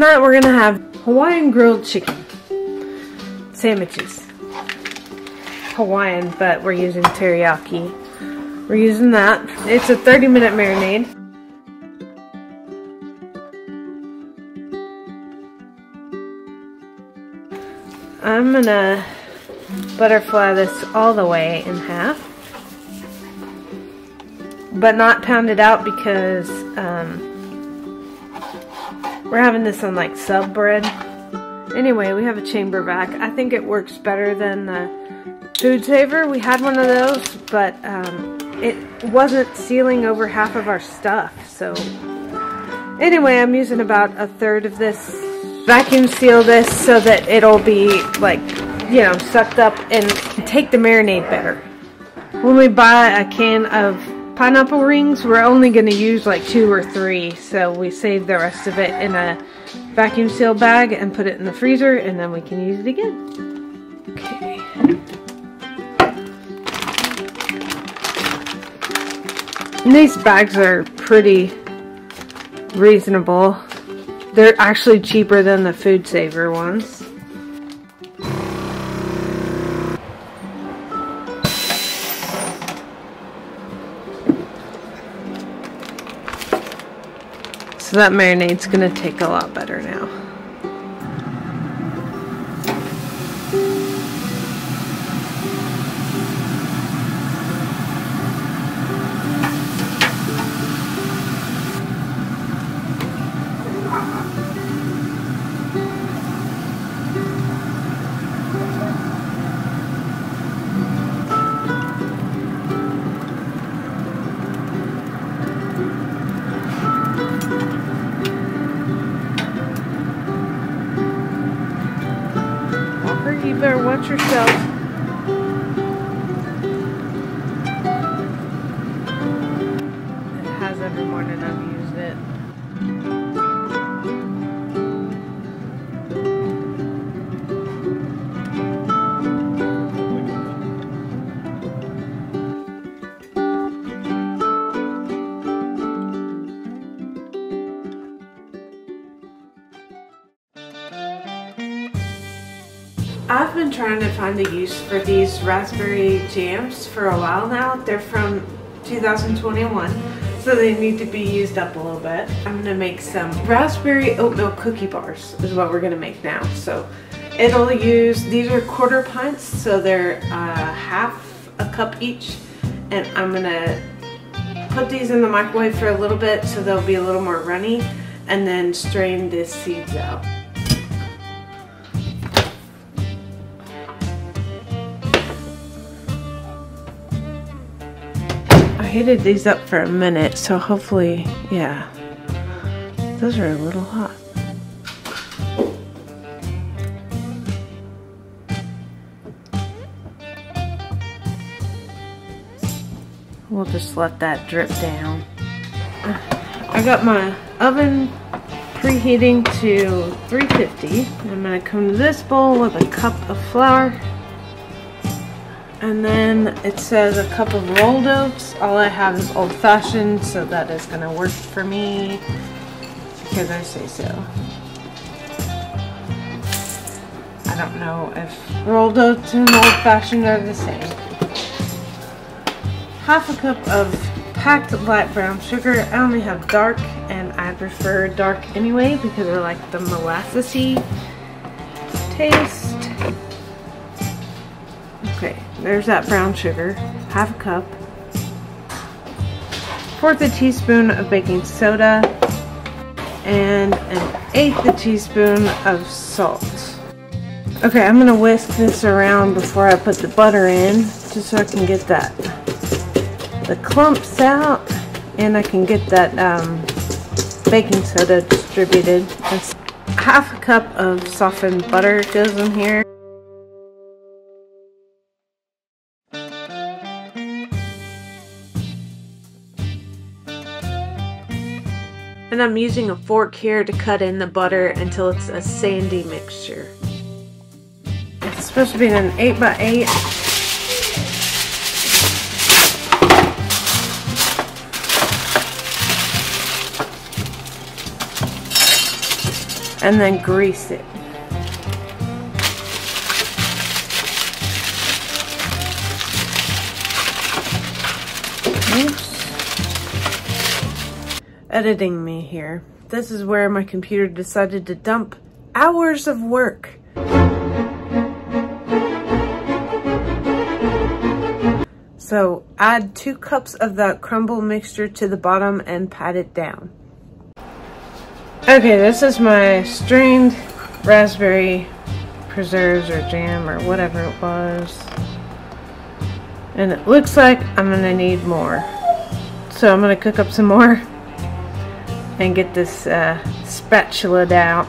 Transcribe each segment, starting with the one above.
tonight we're gonna have Hawaiian grilled chicken sandwiches. Hawaiian, but we're using teriyaki. We're using that. It's a 30-minute marinade. I'm gonna butterfly this all the way in half, but not pound it out because we're having this on like sub bread. Anyway, we have a chamber vac. I think it works better than the Food Saver. We had one of those, but it wasn't sealing over half of our stuff. So anyway, I'm using about a third of this. Vacuum seal this so that it'll be like, you know, sucked up and take the marinade better. When we buy a can of pineapple rings, we're only going to use like 2 or 3, so we save the rest of it in a vacuum seal bag and put it in the freezer, and then we can use it again. Okay. And these bags are pretty reasonable. They're actually cheaper than the Food Saver ones. So that marinade's gonna take a lot better now. You better watch yourself. It has every morning I've used it. I've been trying to find a use for these raspberry jams for a while now. They're from 2021, so they need to be used up a little bit. I'm gonna make some raspberry oatmeal cookie bars is what we're gonna make now. So it'll use, these are 1/4 pints, so they're half a cup each, and I'm gonna put these in the microwave for a little bit so they'll be a little more runny, and then strain the seeds out. I heated these up for a minute, so hopefully, yeah, those are a little hot. We'll just let that drip down. I got my oven preheating to 350. I'm going to come to this bowl with a cup of flour. And then it says a cup of rolled oats. All I have is old-fashioned, so that is going to work for me because I say so. I don't know if rolled oats and old-fashioned are the same. Half a cup of packed light brown sugar. I only have dark, and I prefer dark anyway because I like the molassesy taste. Okay, there's that brown sugar, half a cup. 1/4 teaspoon of baking soda, and 1/8 teaspoon of salt. Okay, I'm gonna whisk this around before I put the butter in, just so I can get the clumps out, and I can get that baking soda distributed. Half a cup of softened butter goes in here. And I'm using a fork here to cut in the butter until it's a sandy mixture. It's supposed to be an 8x8. and then grease it. Oops. Editing me here. This is where my computer decided to dump hours of work. So add 2 cups of that crumble mixture to the bottom and pat it down. Okay, this is my strained raspberry preserves or jam or whatever it was. And it looks like I'm gonna need more. So I'm gonna cook up some more and get this spatula'd out.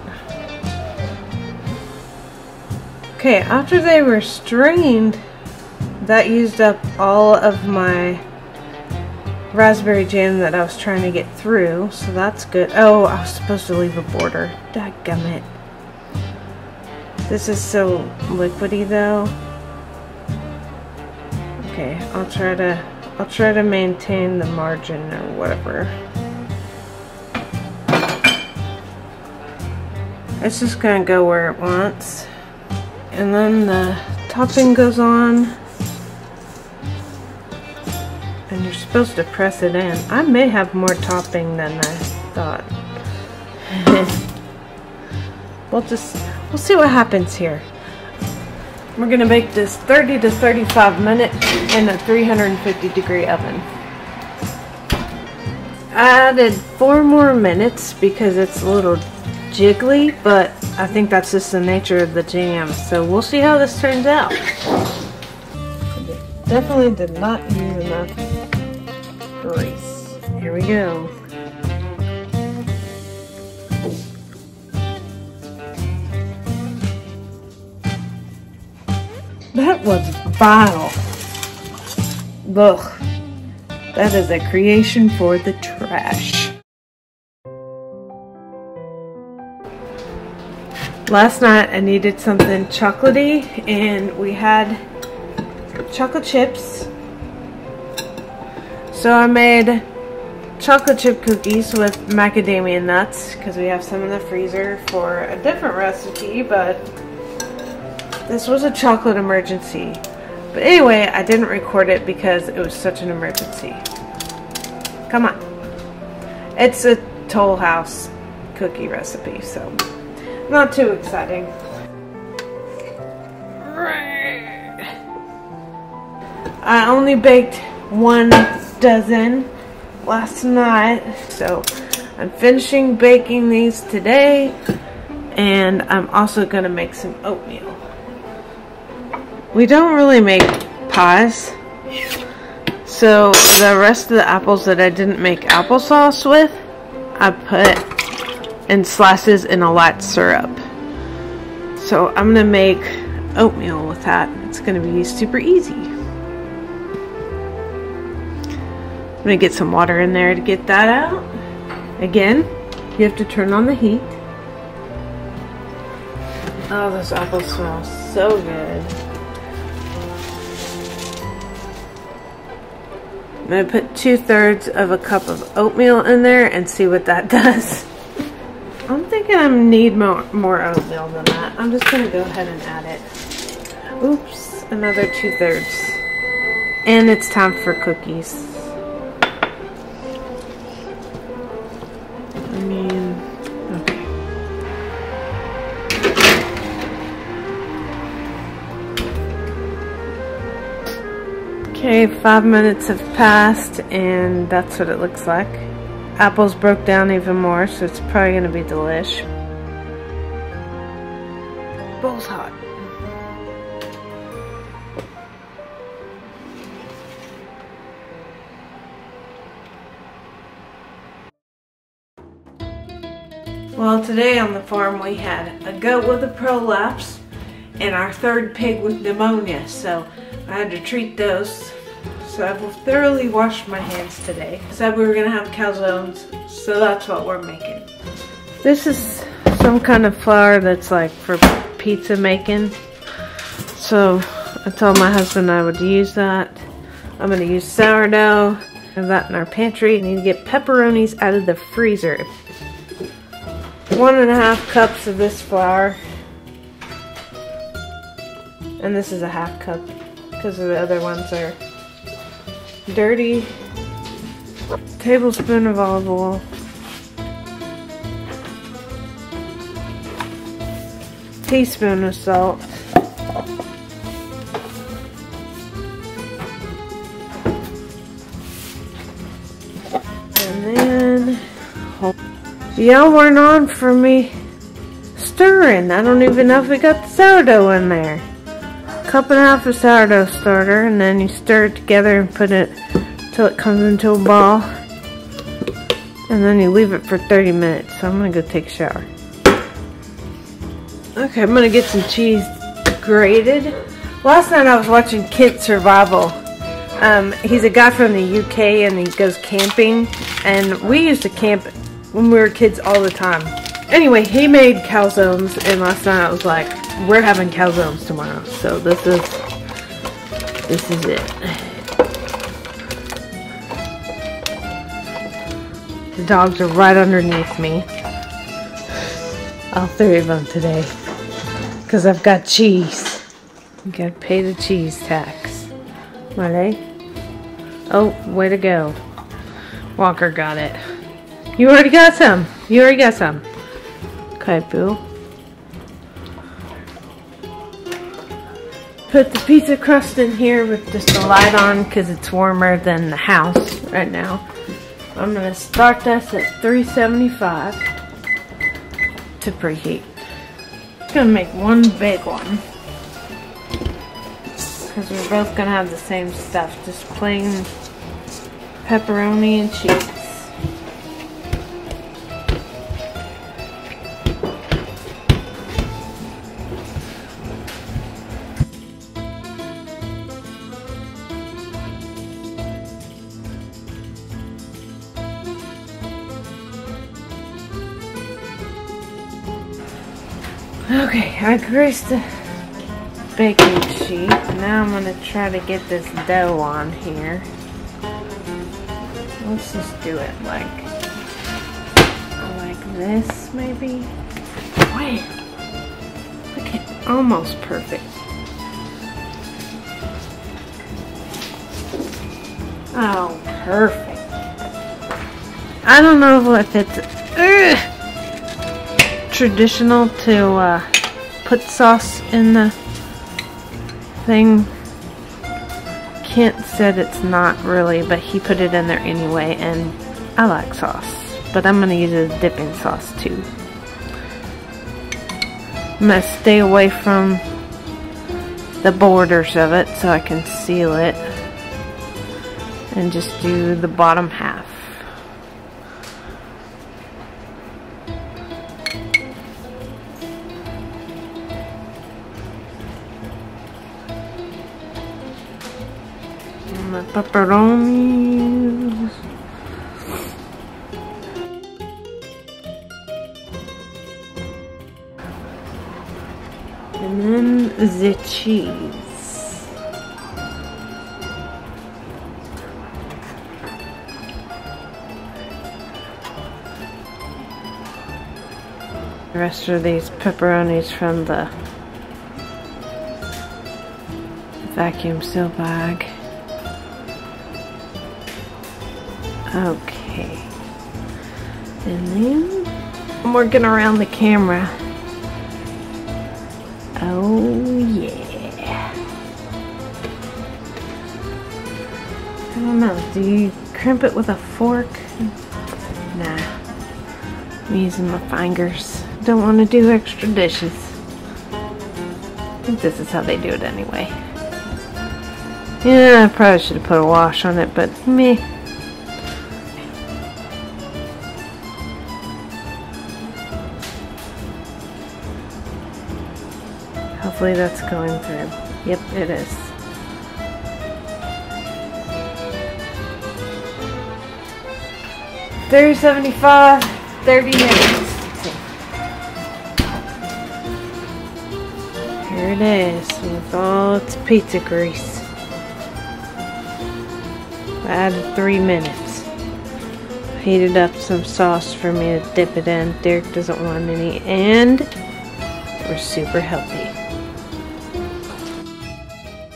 Okay, after they were strained, that used up all of my raspberry jam that I was trying to get through, so that's good. Oh, I was supposed to leave a border. Dadgummit. This is so liquidy though. Okay, I'll try to maintain the margin or whatever. It's just gonna go where it wants. And then the topping goes on. And you're supposed to press it in. I may have more topping than I thought. We'll see what happens here. We're gonna bake this 30 to 35 minutes in a 350-degree oven. I added 4 more minutes because it's a little jiggly, but I think that's just the nature of the jam. So we'll see how this turns out. Definitely did not use enough grease. Here we go. That was vile. Ugh. That is a creation for the trash. Last night I needed something chocolatey and we had chocolate chips. So I made chocolate chip cookies with macadamia nuts because we have some in the freezer for a different recipe, but this was a chocolate emergency. But anyway, I didn't record it because it was such an emergency. Come on. It's a Toll House cookie recipe, so not too exciting. I only baked 1 dozen last night, so I'm finishing baking these today, and I'm also going to make some oatmeal. We don't really make pies, so the rest of the apples that I didn't make applesauce with, I put in slices in a light syrup. So I'm going to make oatmeal with that. It's going to be super easy. I'm going to get some water in there to get that out. Again, you have to turn on the heat. Oh, those apples smell so good. I'm going to put 2/3 of a cup of oatmeal in there and see what that does. I'm thinking I need more oatmeal than that. I'm just going to go ahead and add it. Oops, another 2/3. And it's time for cookies. Okay. Okay, 5 minutes have passed and that's what it looks like. Apples broke down even more, so it's probably going to be delish. Bowl's hot. Well, today on the farm we had a goat with a prolapse and our 3rd pig with pneumonia, so I had to treat those. So I've thoroughly washed my hands today. Said we were gonna have calzones, so that's what we're making. This is some kind of flour that's like for pizza making. So I told my husband I would use that. I'm gonna use sourdough. Have that in our pantry. I need to get pepperonis out of the freezer. 1.5 cups of this flour. And this is a 1/2 cup because the other ones are dirty. Tablespoon of olive oil. Teaspoon of salt. And then y'all weren't on for me stirring. I don't even know if we got the sourdough in there. 1.5 cups of sourdough starter, and then you stir it together and put it till it comes into a ball. And then you leave it for 30 minutes. So I'm gonna go take a shower. Okay, I'm gonna get some cheese grated. Last night I was watching Kent Survival. He's a guy from the UK and he goes camping. And we used to camp when we were kids all the time. Anyway, he made calzones, and last night I was like, we're having calzones tomorrow. So this is it. The dogs are right underneath me. All 3 of them today. Because I've got cheese. You gotta pay the cheese tax. Ready? Oh, way to go. Walker got it. You already got some. You already got some. Okay, boo. Put the pizza crust in here with just the light on because it's warmer than the house right now. I'm going to start this at 375 to preheat. I'm going to make one big one because we're both going to have the same stuff, just plain pepperoni and cheese. Okay, I greased the baking sheet. Now I'm going to try to get this dough on here. Let's just do it like this, maybe. Wait, look at, almost perfect. Oh, perfect. I don't know if it's traditional to put sauce in the thing. Kent said it's not really, but he put it in there anyway, and I like sauce, but I'm gonna use it as dipping sauce too. I'm gonna stay away from the borders of it so I can seal it and just do the bottom half. The pepperonis. And then the cheese. The rest of these pepperonis from the vacuum seal bag. Okay, and then I'm working around the camera. Oh yeah. I don't know, do you crimp it with a fork? Nah, I'm using my fingers. Don't want to do extra dishes. I think this is how they do it anyway. Yeah, I probably should have put a wash on it, but meh. Hopefully that's going through. Yep, it is. $3.75, 30 minutes. Here it is with all its pizza grease. I added 3 minutes. heated up some sauce for me to dip it in. Derek doesn't want any, and we're super healthy.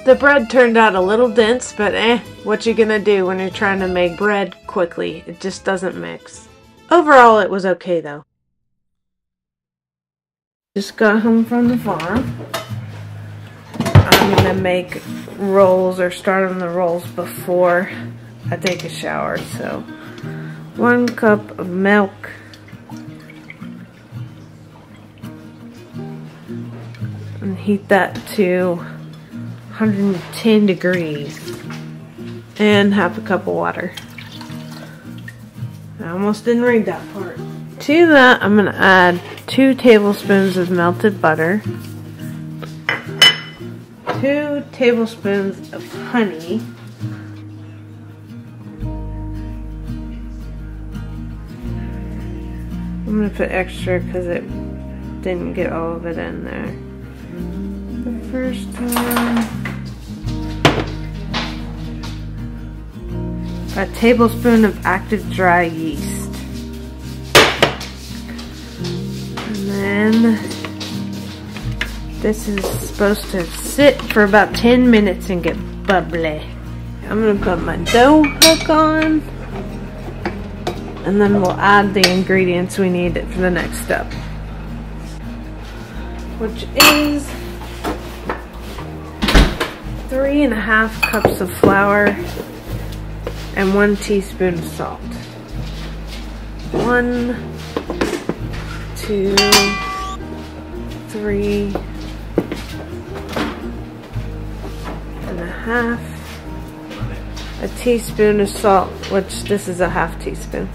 The bread turned out a little dense, but what you gonna do when you're trying to make bread quickly? It just doesn't mix. Overall, it was okay though. Just got home from the farm. I'm gonna make rolls, or start on the rolls before I take a shower. So 1 cup of milk, and heat that to 110 degrees, and half a cup of water. I almost didn't read that part. To that, I'm gonna add 2 tablespoons of melted butter, 2 tablespoons of honey, I'm gonna put extra because it didn't get all of it in there the first time. A tablespoon of active dry yeast. And then this is supposed to sit for about 10 minutes and get bubbly. I'm gonna put my dough hook on, and then we'll add the ingredients we need for the next step, which is 3½ cups of flour and 1 teaspoon of salt. 1, 2, 3½ a teaspoon of salt, which this is a ½ teaspoon.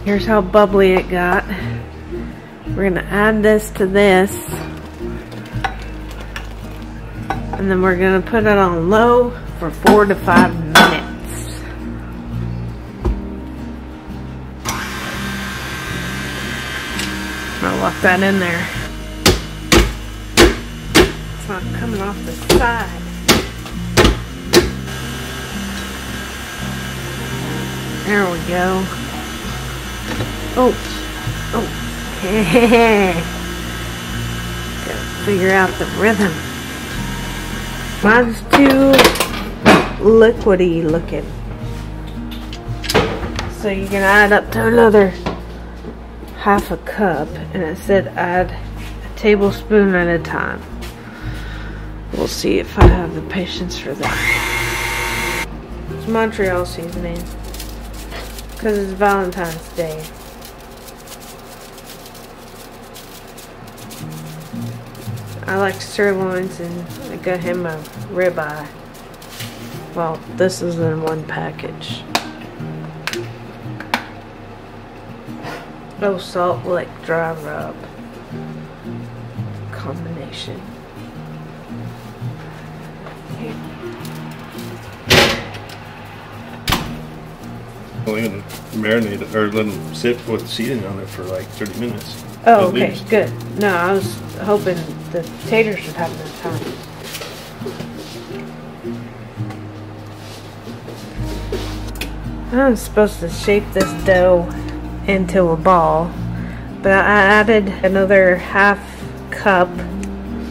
Here's how bubbly it got. We're gonna add this to this, and then we're gonna put it on low for 4 to 5 minutes. I'm gonna lock that in there. It's not coming off the side. There we go. Oh, yeah. Gotta figure out the rhythm. Mine's too liquidy looking. So you can add up to another ½ cup, and it said add a tablespoon at a time. We'll see if I have the patience for that. It's Montreal seasoning, because it's Valentine's Day. I like sirloins, and I got him a ribeye. Well, this is in 1 package. Oh, Salt Lick dry rub combination. Well, I'm gonna marinate it, or let them sit with seasoning on it for like 30 minutes. Oh, okay, good. No, I was hoping the taters would have enough time. I'm supposed to shape this dough into a ball, but I added another ½ cup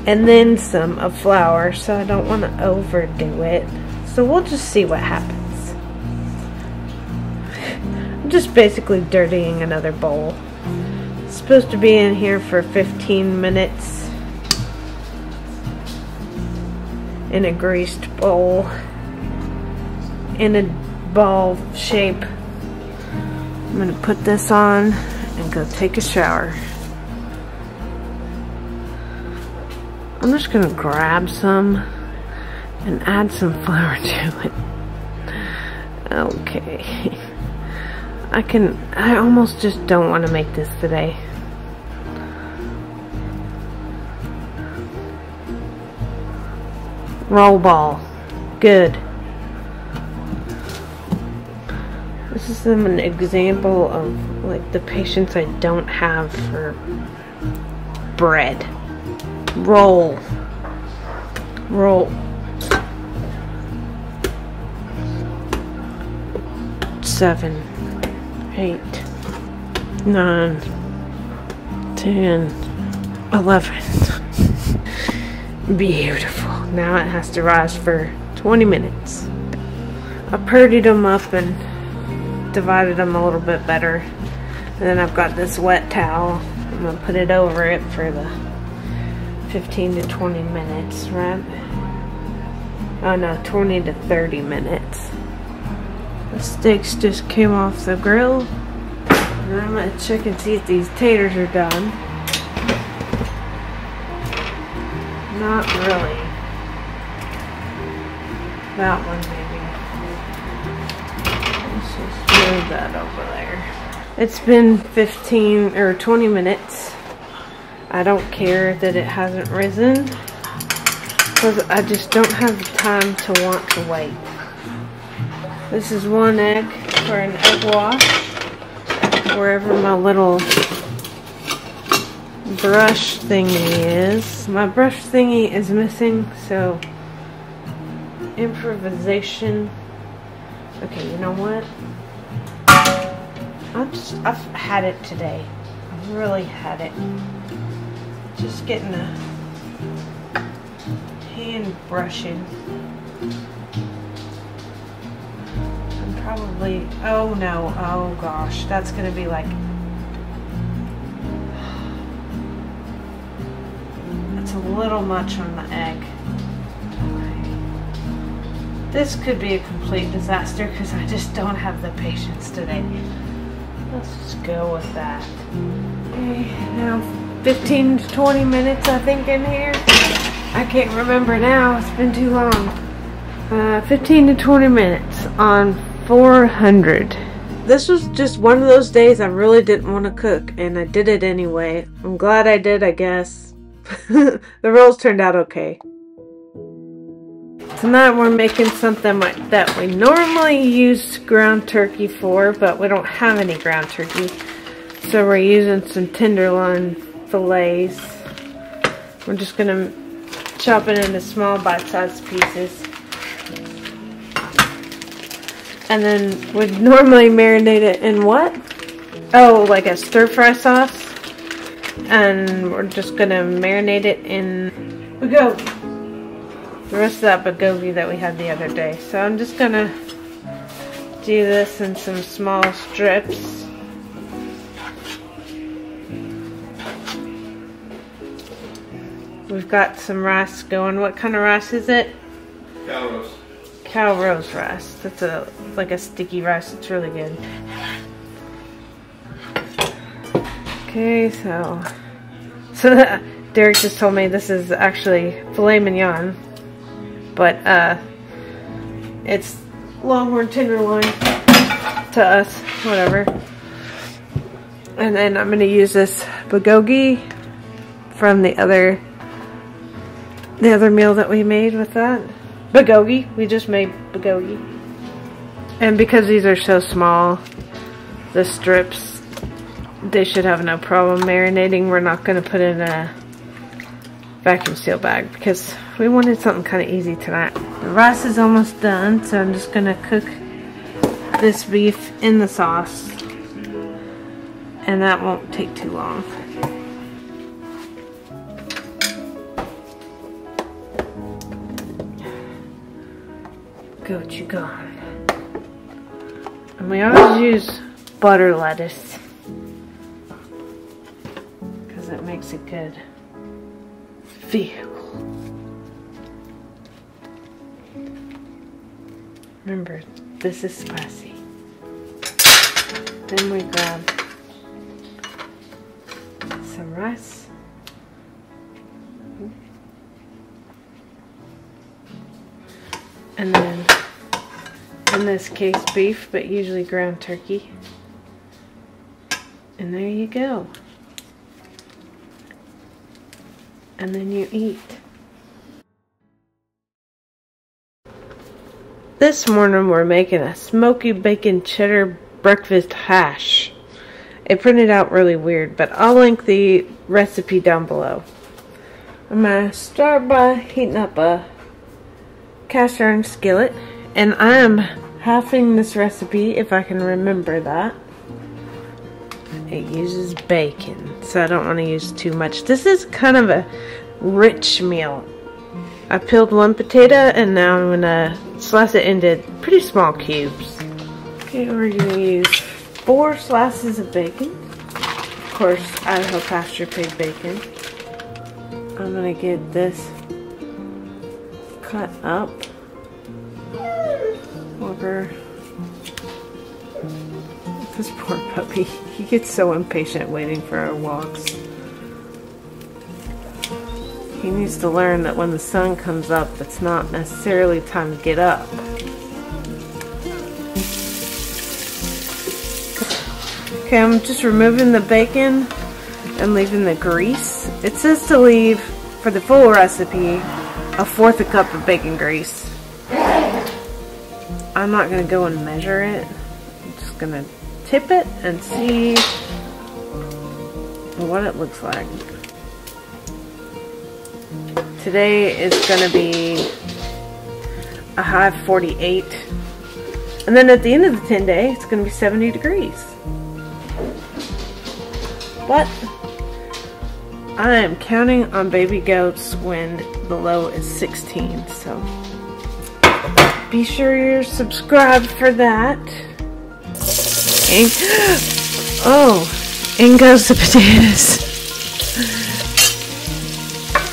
and then some of flour, so I don't want to overdo it. So we'll just see what happens. I'm just basically dirtying another bowl. It's supposed to be in here for 15 minutes in a greased bowl in a ball shape. I'm gonna put this on and go take a shower. I'm just gonna grab some and add some flour to it. Okay. I almost just don't want to make this today. Roll ball. Good. This is an example of like the patience I don't have for bread. Roll. Roll. 7, 8, 9, 10, 11. Beautiful. Now it has to rise for 20 minutes. I purdied them up and divided them a little bit better. And then I've got this wet towel. I'm going to put it over it for the 15 to 20 minutes, right? Oh no, 20 to 30 minutes. The steaks just came off the grill. And I'm going to check and see if these taters are done. Not really. That one maybe. Let's just move that over there. It's been 15 or 20 minutes. I don't care that it hasn't risen, because I just don't have the time to want to wait. This is 1 egg for an egg wash, wherever my little brush thingy is. My brush thingy is missing, so improvisation. Okay, you know what? I've had it today. I've really had it. Just getting a hand brushing. I'm probably, oh no, oh gosh, that's gonna be like, that's a little much on the egg. This could be a complete disaster because I just don't have the patience today. Let's just go with that. Okay, now 15 to 20 minutes I think in here. I can't remember now, it's been too long. 15 to 20 minutes on 400. This was just one of those days I really didn't want to cook, and I did it anyway. I'm glad I did, I guess. The rolls turned out okay. Tonight we're making something that we normally use ground turkey for, but we don't have any ground turkey. So we're using some tenderloin fillets. We're just going to chop it into small bite-sized pieces. And then we'd normally marinate it in what? Oh, like a stir-fry sauce. And we're just going to marinate it in 𝐥𝐤𝐤𝐞. The rest of that 𝐥𝐤𝐤𝐞 that we had the other day. So I'm just gonna do this in some small strips. We've got some rice going. What kind of rice is it? Cow roast. Cow roast rice. That's like a sticky rice. It's really good. Okay, so Derek just told me this is actually filet mignon. But it's longhorn tenderloin to us, whatever. And then I'm gonna use this 𝐥𝐤𝐤𝐞 from the other meal that we made with that. 𝐥𝐤𝐤𝐞, we just made 𝐥𝐤𝐤𝐞. And because these are so small, the strips, they should have no problem marinating. We're not gonna put in a vacuum seal bag because we wanted something kind of easy tonight. The rice is almost done, so I'm just gonna cook this beef in the sauce, and that won't take too long. 𝐥𝐤𝐤𝐞. And we always use butter lettuce because it makes it good. Remember, this is spicy. Then we grab some rice. And then, in this case, beef, but usually ground turkey. And there you go. And then you eat. This morning we're making a smoky bacon cheddar breakfast hash. It printed out really weird, but I'll link the recipe down below. I'm going to start by heating up a cast iron skillet, and I'm halving this recipe if I can remember that. It uses bacon, so I don't want to use too much. This is kind of a rich meal. I peeled one potato and now I'm gonna slice it into pretty small cubes. Okay, we're gonna use 4 slices of bacon. Of course, Idaho pasture pig bacon. I'm gonna get this cut up over. This poor puppy, he gets so impatient waiting for our walks. He needs to learn that when the sun comes up, it's not necessarily time to get up. Okay, I'm just removing the bacon and leaving the grease. It says to leave, for the full recipe, 1/4 cup of bacon grease. I'm not going to go and measure it. I'm just going to tip it and see what it looks like. Today is going to be a high of 48. And then at the end of the 10-day, it's going to be 70 degrees. But I am counting on baby goats when the low is 16. So be sure you're subscribed for that. In goes the potatoes.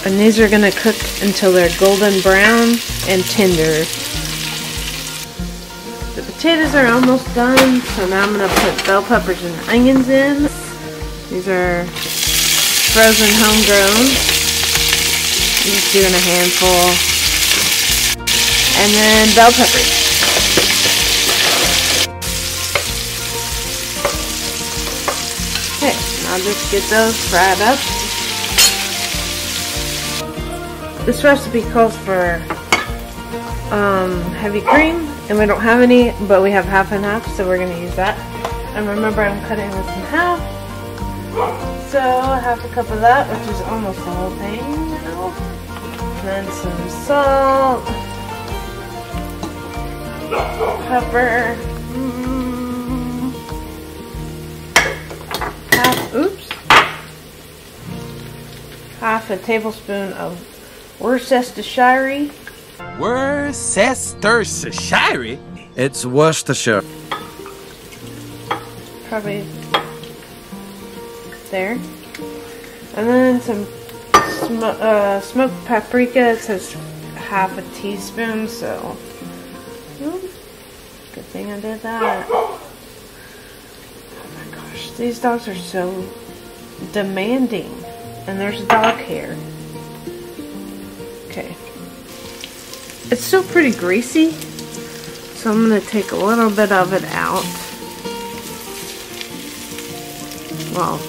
And these are going to cook until they're golden brown and tender. The potatoes are almost done, so now I'm going to put bell peppers and onions in. These are frozen homegrown. I'm just doing a handful. And then bell peppers. Okay, I'll just get those fried up. This recipe calls for heavy cream, and we don't have any, but we have half and half, so we're going to use that. And remember, I'm cutting this in half, so 1/2 cup of that, which is almost the whole thing, you know. And then some salt, pepper, half a tablespoon of Worcestershire. Worcestershire? It's Worcestershire. Probably there. And then some smoked paprika. It says 1/2 teaspoon, so good thing I did that. Oh my gosh, these dogs are so demanding. And there's dog hair. Okay. It's still pretty greasy, so I'm going to take a little bit of it out. Well,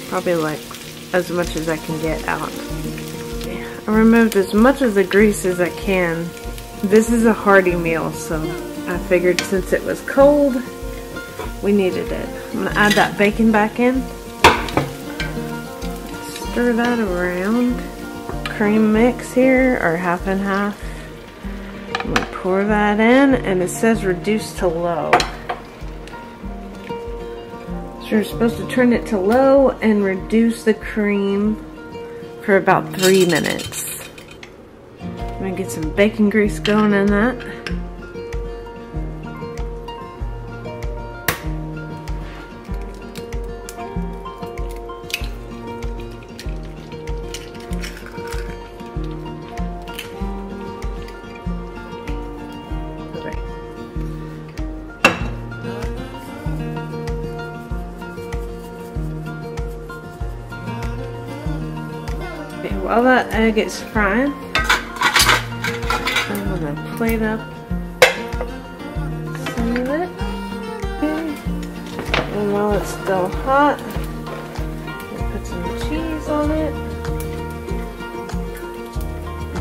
probably like as much as I can get out. Okay. I removed as much of the grease as I can. This is a hearty meal, so I figured since it was cold, we needed it. I'm going to add that bacon back in. Stir that around. Cream mix here, or half and half. I'm going to pour that in, and it says reduce to low. So you're supposed to turn it to low and reduce the cream for about 3 minutes. I'm going to get some bacon grease going in that. While that egg is frying, I'm going to plate up some of it. Okay. And while it's still hot, we'll put some cheese on it.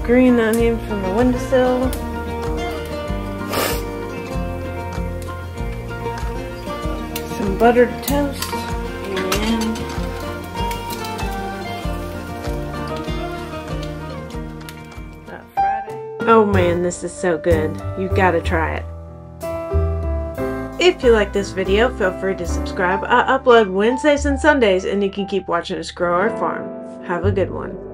Green onion from the windowsill. Some buttered toast. Oh man, this is so good. You gotta try it. If you like this video, feel free to subscribe. I upload Wednesdays and Sundays, and you can keep watching us grow our farm. Have a good one.